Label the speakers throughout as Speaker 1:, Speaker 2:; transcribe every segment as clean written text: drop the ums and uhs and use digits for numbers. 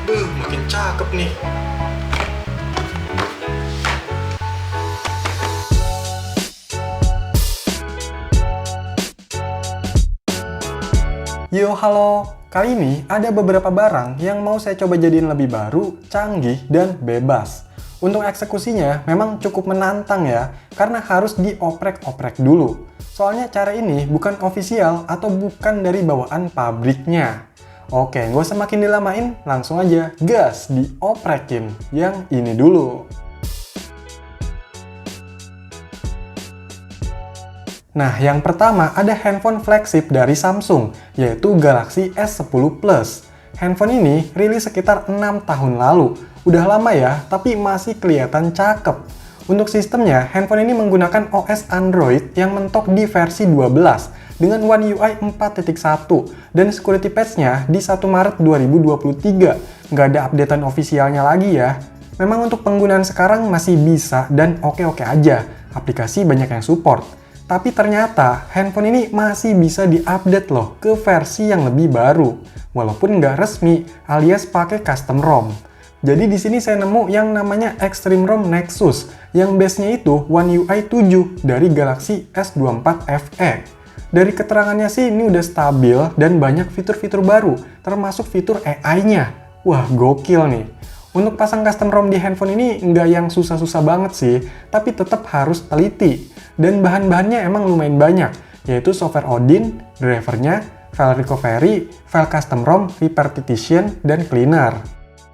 Speaker 1: Makin cakep nih. Yo, halo. Kali ini ada beberapa barang yang mau saya coba jadiin lebih baru, canggih, dan bebas. Untuk eksekusinya memang cukup menantang ya, karena harus dioprek-oprek dulu. Soalnya cara ini bukan ofisial atau bukan dari bawaan pabriknya. Oke, nggak usah makin dilamain, langsung aja gas dioprekin. Yang ini dulu. Nah, yang pertama ada handphone flagship dari Samsung, yaitu Galaxy S10 Plus. Handphone ini rilis sekitar 6 tahun lalu. Udah lama ya, tapi masih kelihatan cakep. Untuk sistemnya, handphone ini menggunakan OS Android yang mentok di versi 12 dengan One UI 4.1 dan security patch-nya di 1 Maret 2023. Nggak ada updatean ofisialnya lagi ya. Memang untuk penggunaan sekarang masih bisa dan oke-oke aja. Aplikasi banyak yang support. Tapi ternyata handphone ini masih bisa diupdate loh ke versi yang lebih baru, walaupun nggak resmi alias pakai custom ROM. Jadi di sini saya nemu yang namanya Extreme ROM Nexus, yang base-nya itu One UI 7 dari Galaxy S24 FE. Dari keterangannya sih ini udah stabil dan banyak fitur-fitur baru, termasuk fitur AI-nya. Wah, gokil nih. Untuk pasang custom ROM di handphone ini nggak yang susah-susah banget sih, tapi tetap harus teliti. Dan bahan-bahannya emang lumayan banyak, yaitu software Odin, drivernya, file recovery, file custom ROM, repartition, dan cleaner.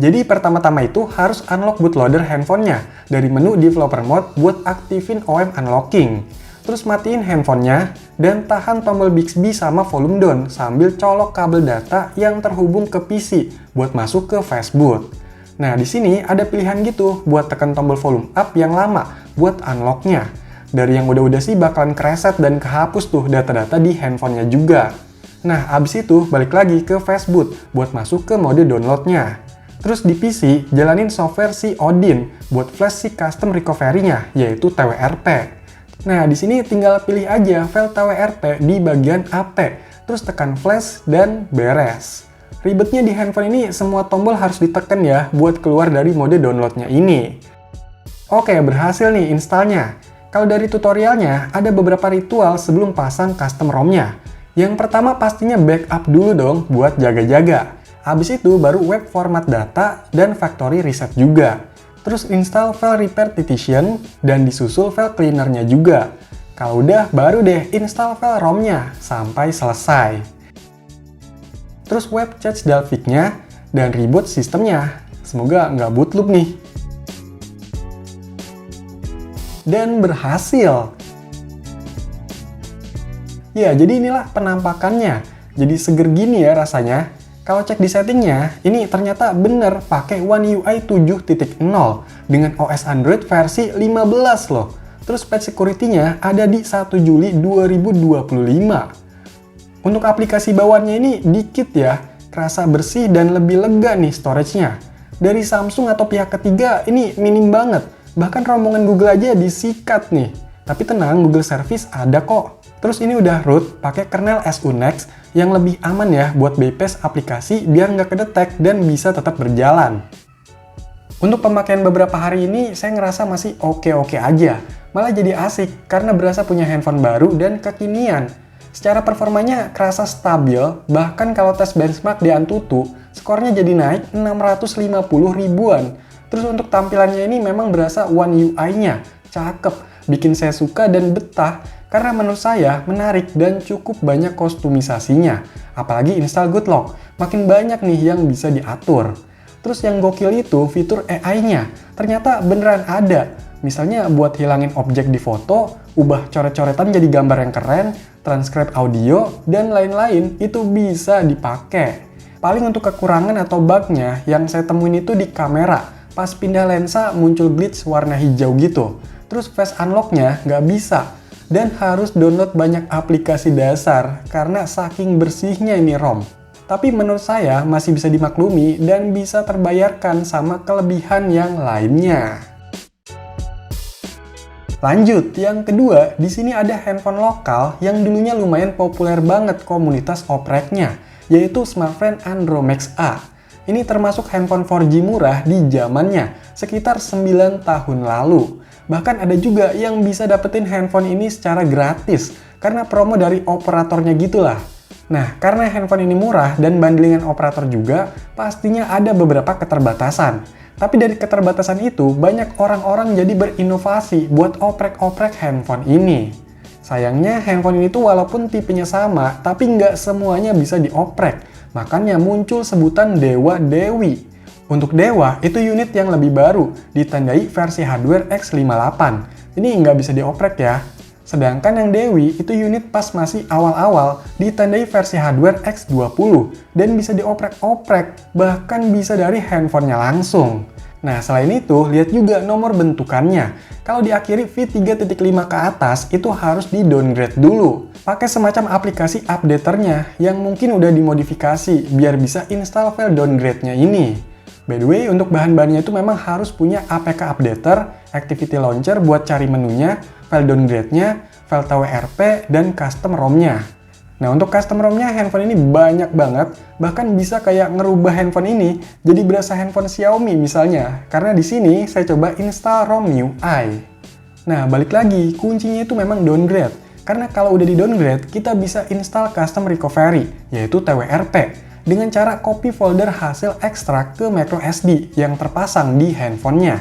Speaker 1: Jadi pertama-tama itu harus unlock bootloader handphonenya dari menu developer mode buat aktifin OM unlocking. Terus matiin handphonenya dan tahan tombol Bixby sama volume down sambil colok kabel data yang terhubung ke PC buat masuk ke fastboot. Nah, di sini ada pilihan gitu buat tekan tombol volume up yang lama buat unlocknya. Dari yang udah-udah sih bakalan kereset dan kehapus tuh data-data di handphonenya juga. Nah, abis itu balik lagi ke fastboot buat masuk ke mode downloadnya. Terus di PC, jalanin software si Odin buat flash si custom recovery-nya, yaitu TWRP. Nah, di sini tinggal pilih aja file TWRP di bagian AP, terus tekan flash dan beres. Ribetnya di handphone ini semua tombol harus ditekan ya buat keluar dari mode downloadnya ini. Oke, berhasil nih installnya. Kalau dari tutorialnya, ada beberapa ritual sebelum pasang custom ROM-nya. Yang pertama pastinya backup dulu dong buat jaga-jaga. Habis itu baru web format data dan factory reset juga. Terus install file repartition dan disusul file cleaner-nya juga. Kalau udah, baru deh install file ROM-nya sampai selesai. Terus web cache Dalvik-nya dan reboot sistemnya. Semoga nggak bootloop nih. Dan berhasil. Ya, jadi inilah penampakannya. Jadi seger gini ya rasanya. Kalau cek di settingnya, ini ternyata bener pakai One UI 7.0 dengan OS Android versi 15 loh. Terus patch security-nya ada di 1 Juli 2025. Untuk aplikasi bawaannya ini dikit ya, kerasa bersih dan lebih lega nih storage-nya. Dari Samsung atau pihak ketiga ini minim banget. Bahkan rombongan Google aja disikat nih. Tapi tenang, Google Service ada kok. Terus ini udah root pakai kernel SUNext yang lebih aman ya buat bypass aplikasi biar nggak kedetek dan bisa tetap berjalan. Untuk pemakaian beberapa hari ini saya ngerasa masih oke-oke aja. Malah jadi asik karena berasa punya handphone baru dan kekinian. Secara performanya kerasa stabil, bahkan kalau tes benchmark di Antutu, skornya jadi naik 650 ribuan. Terus untuk tampilannya ini memang berasa One UI-nya cakep, bikin saya suka dan betah karena menurut saya menarik dan cukup banyak kostumisasinya. Apalagi install Good Lock, makin banyak nih yang bisa diatur. Terus yang gokil itu fitur AI-nya, ternyata beneran ada. Misalnya buat hilangin objek di foto, ubah coret-coretan jadi gambar yang keren, transcribe audio, dan lain-lain itu bisa dipakai. Paling untuk kekurangan atau bugnya yang saya temuin itu di kamera. Pas pindah lensa muncul glitch warna hijau gitu. Terus face unlock-nya nggak bisa. Dan harus download banyak aplikasi dasar karena saking bersihnya ini ROM. Tapi menurut saya masih bisa dimaklumi dan bisa terbayarkan sama kelebihan yang lainnya. Lanjut, yang kedua, di sini ada handphone lokal yang dulunya lumayan populer banget komunitas opreknya, yaitu Smartfren Andromax A. Ini termasuk handphone 4G murah di zamannya, sekitar 9 tahun lalu. Bahkan ada juga yang bisa dapetin handphone ini secara gratis, karena promo dari operatornya gitulah. Nah, karena handphone ini murah dan bundlingan operator juga, pastinya ada beberapa keterbatasan. Tapi dari keterbatasan itu, banyak orang-orang jadi berinovasi buat oprek-oprek handphone ini. Sayangnya handphone ini tuh walaupun tipenya sama, tapi nggak semuanya bisa dioprek. Makanya muncul sebutan Dewa Dewi. Untuk Dewa, itu unit yang lebih baru, ditandai versi hardware X58. Ini nggak bisa dioprek ya. Sedangkan yang Dewi, itu unit pas masih awal-awal, ditandai versi hardware X20, dan bisa dioprek-oprek, bahkan bisa dari handphonenya langsung. Nah, selain itu, lihat juga nomor bentukannya. Kalau diakhiri V3.5 ke atas, itu harus di-downgrade dulu. Pakai semacam aplikasi updaternya yang mungkin udah dimodifikasi biar bisa install file downgrade-nya ini. By the way, untuk bahan-bahannya itu memang harus punya APK updater, activity launcher buat cari menunya, file downgrade-nya, file TWRP, dan custom ROM-nya. Nah, untuk custom ROM-nya handphone ini banyak banget, bahkan bisa kayak ngerubah handphone ini jadi berasa handphone Xiaomi misalnya, karena di sini saya coba install ROM MIUI. Nah, balik lagi, kuncinya itu memang downgrade, karena kalau udah di downgrade, kita bisa install custom recovery, yaitu TWRP, dengan cara copy folder hasil ekstrak ke microSD yang terpasang di handphonenya.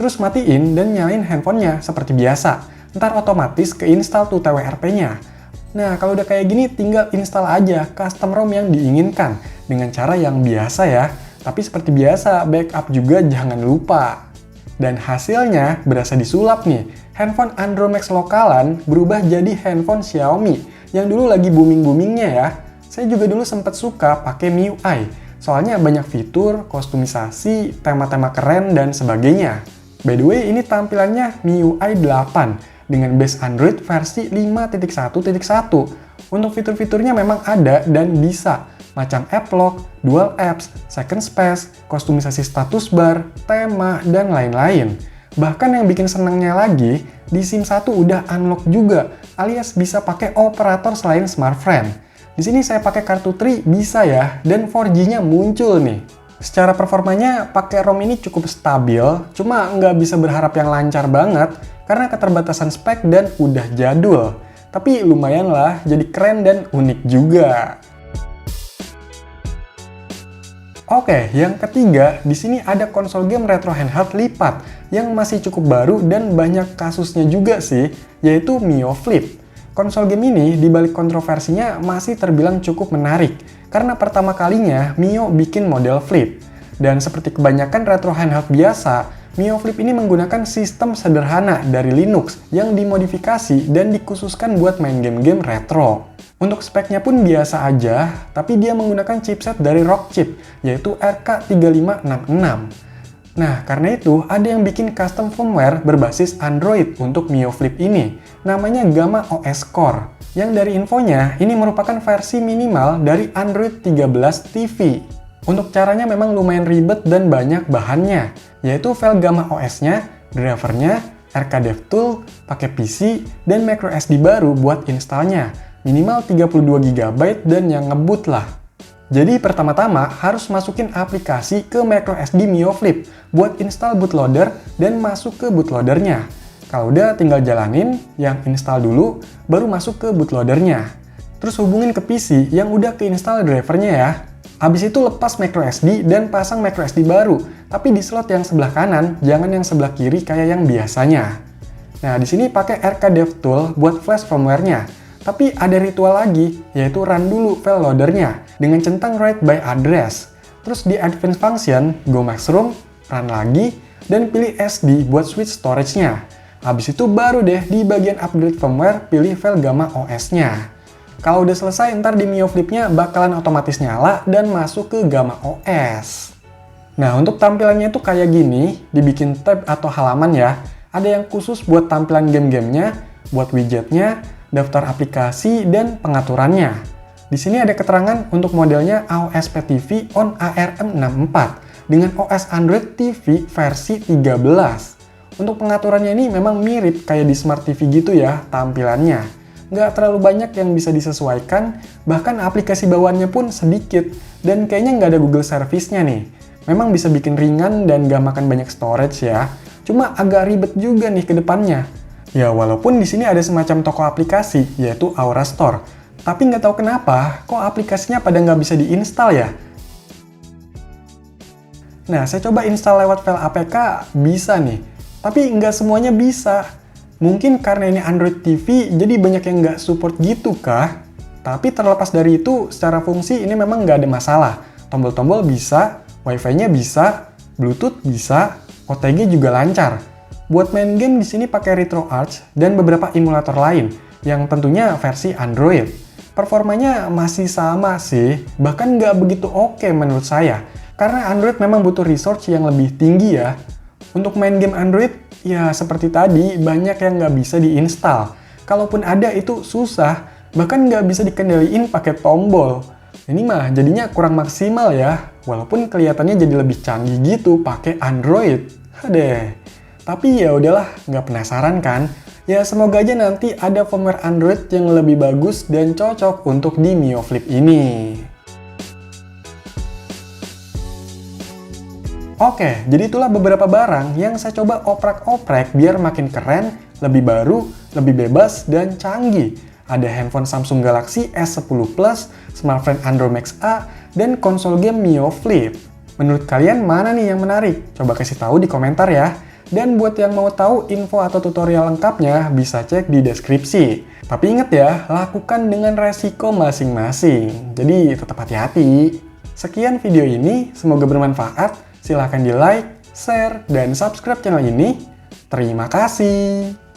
Speaker 1: Terus matiin dan nyalain handphonenya seperti biasa, ntar otomatis keinstall tuh TWRP-nya. Nah, kalau udah kayak gini tinggal install aja custom ROM yang diinginkan dengan cara yang biasa ya. Tapi seperti biasa, backup juga jangan lupa. Dan hasilnya berasa disulap nih. Handphone Andromax lokalan berubah jadi handphone Xiaomi yang dulu lagi booming-boomingnya ya. Saya juga dulu sempat suka pakai MIUI. Soalnya banyak fitur, kostumisasi, tema-tema keren, dan sebagainya. By the way, ini tampilannya MIUI 8. Dengan base Android versi 5.1.1. Untuk fitur-fiturnya memang ada dan bisa, macam app lock, dual apps, second space, kostumisasi status bar, tema, dan lain-lain. Bahkan yang bikin senangnya lagi, di SIM 1 udah unlock juga, alias bisa pakai operator selain smartfren. Di sini saya pakai kartu Tri bisa ya, dan 4G-nya muncul nih. Secara performanya, pakai ROM ini cukup stabil, cuma nggak bisa berharap yang lancar banget, karena keterbatasan spek dan udah jadul. Tapi lumayan lah, jadi keren dan unik juga. Oke, yang ketiga, di sini ada konsol game retro handheld lipat yang masih cukup baru dan banyak kasusnya juga sih, yaitu Mio Flip. Konsol game ini dibalik kontroversinya masih terbilang cukup menarik, karena pertama kalinya Mio bikin model flip. Dan seperti kebanyakan retro handheld biasa, Mio Flip ini menggunakan sistem sederhana dari Linux yang dimodifikasi dan dikhususkan buat main game-game retro. Untuk speknya pun biasa aja, tapi dia menggunakan chipset dari Rockchip, yaitu RK3566. Nah, karena itu ada yang bikin custom firmware berbasis Android untuk Mio Flip ini, namanya Gamma OS Core, yang dari infonya ini merupakan versi minimal dari Android 13 TV. Untuk caranya memang lumayan ribet dan banyak bahannya, yaitu file Gamma OS-nya, drivernya, RK DevTool, pakai PC, dan microSD baru buat installnya, minimal 32 GB dan yang ngebut lah. Jadi pertama-tama harus masukin aplikasi ke microSD Mio Flip buat install bootloader dan masuk ke bootloadernya. Kalau udah tinggal jalanin, yang install dulu, baru masuk ke bootloadernya. Terus hubungin ke PC yang udah keinstall drivernya ya. Habis itu lepas microSD dan pasang microSD baru, tapi di slot yang sebelah kanan, jangan yang sebelah kiri kayak yang biasanya. Nah, di sini pakai RK DevTool buat flash firmware-nya. Tapi ada ritual lagi, yaitu run dulu file loadernya dengan centang write by address. Terus di advanced function, go max room, run lagi, dan pilih SD buat switch storage-nya. Habis itu baru deh di bagian upgrade firmware, pilih file Gamma OS-nya. Kalau udah selesai, ntar di Mio Flip-nya bakalan otomatis nyala dan masuk ke Gamma OS. Nah, untuk tampilannya itu kayak gini, dibikin tab atau halaman ya. Ada yang khusus buat tampilan game-gamenya, buat widgetnya, daftar aplikasi, dan pengaturannya. Di sini ada keterangan untuk modelnya AOSP TV on ARM64 dengan OS Android TV versi 13. Untuk pengaturannya ini memang mirip kayak di Smart TV gitu ya tampilannya. nggak terlalu banyak yang bisa disesuaikan, bahkan aplikasi bawaannya pun sedikit, dan kayaknya nggak ada Google Service-nya nih. Memang bisa bikin ringan dan nggak makan banyak storage ya, cuma agak ribet juga nih ke depannya. Ya walaupun di sini ada semacam toko aplikasi, yaitu Aura Store, tapi nggak tahu kenapa, kok aplikasinya pada nggak bisa diinstal ya? Nah, saya coba install lewat file APK, bisa nih. Tapi nggak semuanya bisa. Mungkin karena ini Android TV, jadi banyak yang nggak support gitu kah? Tapi terlepas dari itu, secara fungsi ini memang nggak ada masalah. Tombol-tombol bisa, Wi-Fi-nya bisa, Bluetooth bisa, OTG juga lancar. Buat main game di sini pakai RetroArch dan beberapa emulator lain, yang tentunya versi Android. Performanya masih sama sih, bahkan nggak begitu oke menurut saya. Karena Android memang butuh resource yang lebih tinggi ya. Untuk main game Android, ya seperti tadi, banyak yang nggak bisa diinstal. Kalaupun ada itu susah, bahkan nggak bisa dikendaliin pakai tombol. Ini mah jadinya kurang maksimal ya, walaupun kelihatannya jadi lebih canggih gitu pakai Android. Hadeh. Tapi ya udahlah, nggak penasaran kan? Ya semoga aja nanti ada firmware Android yang lebih bagus dan cocok untuk di Mio Flip ini. Oke, jadi itulah beberapa barang yang saya coba oprek-oprek biar makin keren, lebih baru, lebih bebas, dan canggih. Ada handphone Samsung Galaxy S10 Plus, smartphone Android Max A, dan konsol game Mio Flip. Menurut kalian mana nih yang menarik? Coba kasih tahu di komentar ya. Dan buat yang mau tahu info atau tutorial lengkapnya, bisa cek di deskripsi. Tapi ingat ya, lakukan dengan resiko masing-masing. Jadi tetap hati-hati. Sekian video ini, semoga bermanfaat. Silahkan di like, share, dan subscribe channel ini. Terima kasih.